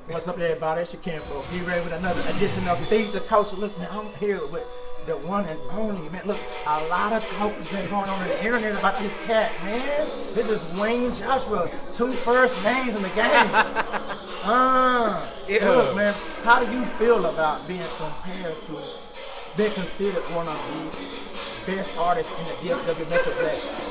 What's up, everybody? It's your Kenfo. Be ready with another edition of Feed the Culture. Look, man, I'm here with the one and only, man. Look, a lot of talk has been going on the internet about this cat, man. This is Wayne Joshua, 2 first names in the game. Look, man, how do you feel about being compared to, being considered one of the best artists in the DFW Metroplex?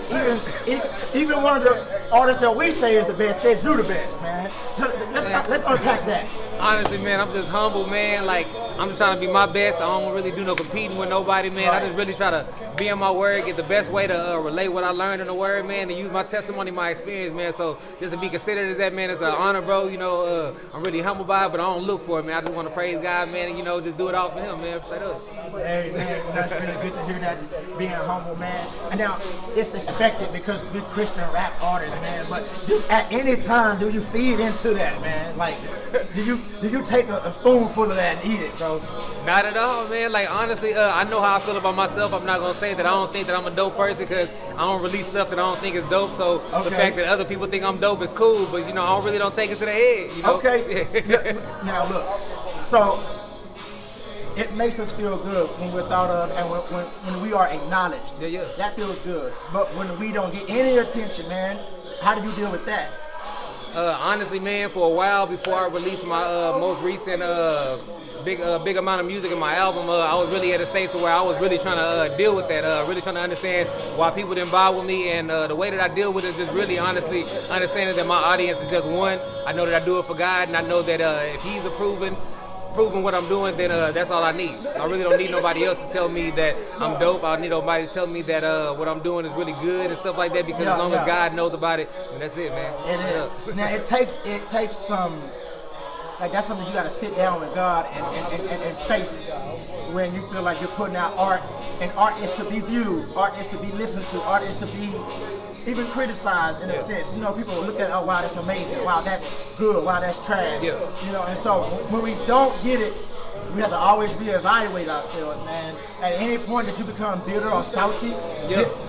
Even one of the artists that we say is the best says you the best, man. So let's unpack that. Honestly, man, I'm just humble, man. Like, I'm just trying to be my best. I don't really do no competing with nobody, man. Right. I just really try to be in my word, get the best way to relate what I learned in the word, man, and use my testimony, my experience, man. So just to be considered as that, man, it's an honor, bro. You know, I'm really humble by it, but I don't look for it, man. I just want to praise God, man, and, you know, just do it all for him, man. Straight up. Hey, man, that's really good to hear that, being humble, man. And now, it's expected because we're Christian rap artists, man, but at any time, do you feed into that, man? Like, do you take a spoonful of that and eat it, bro? Not at all, man. Like, honestly, I know how I feel about myself. I'm not going to say that I don't think that I'm a dope person because I don't release stuff that I don't think is dope. So the fact that other people think I'm dope is cool, but, you know, I don't take it to the head, you know? Okay. Now, look, so it makes us feel good when we're thought of and when we are acknowledged. Yeah. That feels good. But when we don't get any attention, man, how do you deal with that? Honestly, man, for a while before I released my most recent big amount of music in my album, I was really at a state to where I was really trying to deal with that, really trying to understand why people didn't vibe with me, and the way that I deal with it is just really honestly understanding that my audience is just one. I know that I do it for God, and I know that if He's proving what I'm doing, then that's all I need. I really don't need nobody else to tell me that I'm dope. I don't need nobody to tell me that what I'm doing is really good and stuff like that, because as long as God knows about it, then that's it, man. It is. Now, it takes some, like, that's something you got to sit down with God and face when you feel like you're putting out art, and art is to be viewed, art is to be listened to, art is to be even criticized in a sense. You know, people look at, oh, wow, that's amazing, wow, that's good, wow, that's trash. Yeah. You know, and so when we don't get it, we have to always reevaluate ourselves, man. At any point that you become bitter or salty,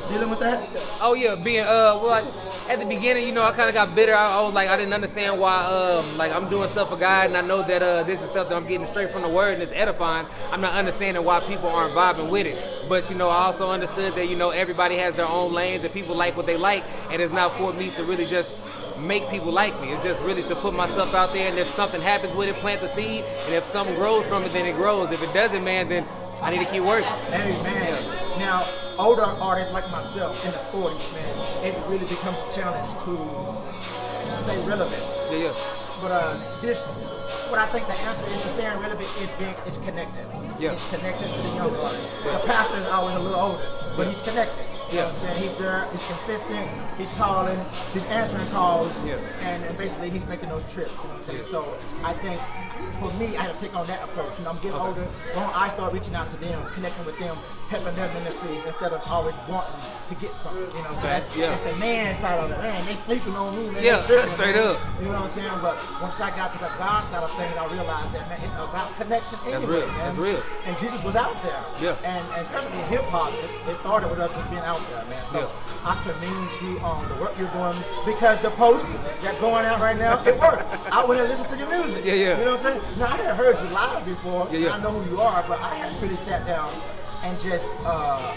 dealing with that? Oh yeah, being well, at the beginning, you know, I kind of got bitter. I was like, I didn't understand why, like, I'm doing stuff for God, and I know that this is stuff that I'm getting straight from the Word, and it's edifying. I'm not understanding why people aren't vibing with it. But, you know, I also understood that, you know, everybody has their own lanes, and people like what they like, and it's not for me to really just make people like me. It's just really to put my stuff out there, and if something happens with it, plant the seed, and if something grows from it, then it grows. If it doesn't, man, then I need to keep working. Hey, man. Now, older artists like myself in the 40s, man, it really becomes a challenge to stay relevant. Yeah. But what I think the answer is to staying relevant is connected. Yeah. It's connected to the young artists. The pastor is always a little older, but he's connected. You know what I'm saying? He's there, he's consistent, he's calling, he's answering calls, and basically he's making those trips, you know what I'm saying? So I think for me, I had to take on that approach. You know, I'm getting older, I start reaching out to them, connecting with them, helping their ministries instead of always wanting to get something. You know, that's the man side of it. Man, they sleeping on me, man. Yeah, tripping, straight man. up. You know what I'm saying? But once I got to the God side of things, I realized that, man, it's about connection anyway, man. That's real. And Jesus was out there. Yeah. And especially in hip hop, it started with us as being out there, man. So I commend you on the work you're doing, because the post that's going out right now, it worked. I went and listened to your music. Yeah. You know what I'm saying? Now, I had heard you live before. Yeah. I know who you are, but I hadn't really sat down and just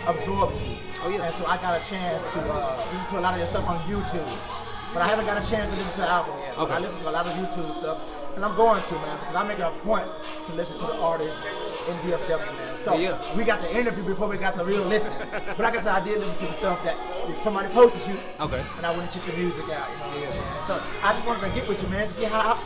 absorbed you. Oh, yeah. And so I got a chance to listen to a lot of your stuff on YouTube. But I haven't got a chance to listen to the album yet. Okay. But I listen to a lot of YouTube stuff, and I'm going to, man, because I make it a point to listen to the artists in DFW, man. So we got the interview before we got the real listen. But like I said, I did listen to the stuff that somebody posted you, and I went and checked the music out, you know what I'm saying? So I just wanted to get with you, man, to see how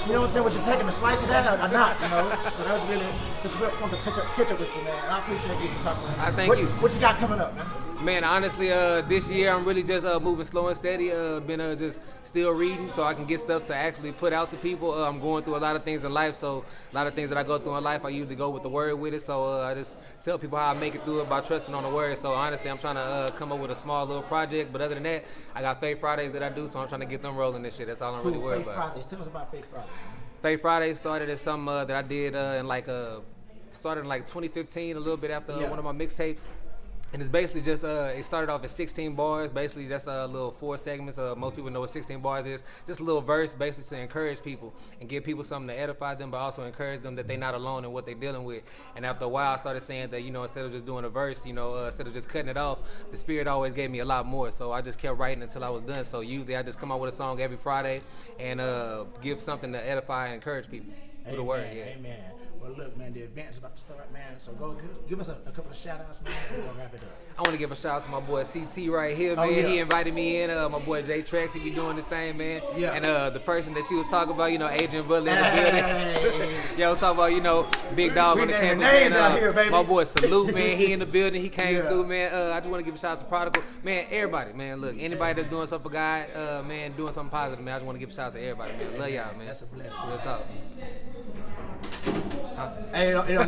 you know what I'm saying, was you taking a slice of that or not, you know? So that was really, just real fun to catch up with you, man. And I appreciate you talking with me. I thank you. What you got coming up, man? Man, honestly, this year I'm really just moving slow and steady. Been just still reading so I can get stuff to actually put out to people. I'm going through a lot of things in life, so a lot of things that I go through in life, I usually go with the word with it. So I just tell people how I make it through it by trusting on the word. So honestly, I'm trying to come up with a small little project. But other than that, I got Faith Fridays that I do, so I'm trying to get them rolling this shit. That's all I'm really worried Faith about. Fridays. Tell us about Faith Fridays. Faith Fridays started as something that I did started in like 2015, a little bit after one of my mixtapes. And it's basically just, it started off as 16 bars, basically just a little 4 segments. Most people know what 16 bars is. Just a little verse basically to encourage people and give people something to edify them, but also encourage them that they're not alone in what they're dealing with. And after a while, I started saying that, instead of just doing a verse, instead of just cutting it off, the Spirit always gave me a lot more. So I just kept writing until I was done. So usually I just come out with a song every Friday and give something to edify and encourage people through the word. Yeah. Amen. Well, look, man, the event's about to start, man. So go give us a couple of shout-outs, man, and we're going to wrap it up. I want to give a shout-out to my boy CT right here, man. Yeah. He invited me in. My boy J Trex, he be doing this thing, man. Yeah. And the person that you was talking about, Adrian Butler in the building. Yeah, I was talking about, Big Dog on the campus. Names out here, baby. My boy Salute, man. He in the building. He came through, man. I just want to give a shout-out to Prodigal. Man, everybody, man. Look, anybody that's doing something for God, man, doing something positive, man. I just want to give a shout-out to everybody, man. Love y'all, man. That's a blessing. Real talk. Hey, it don't never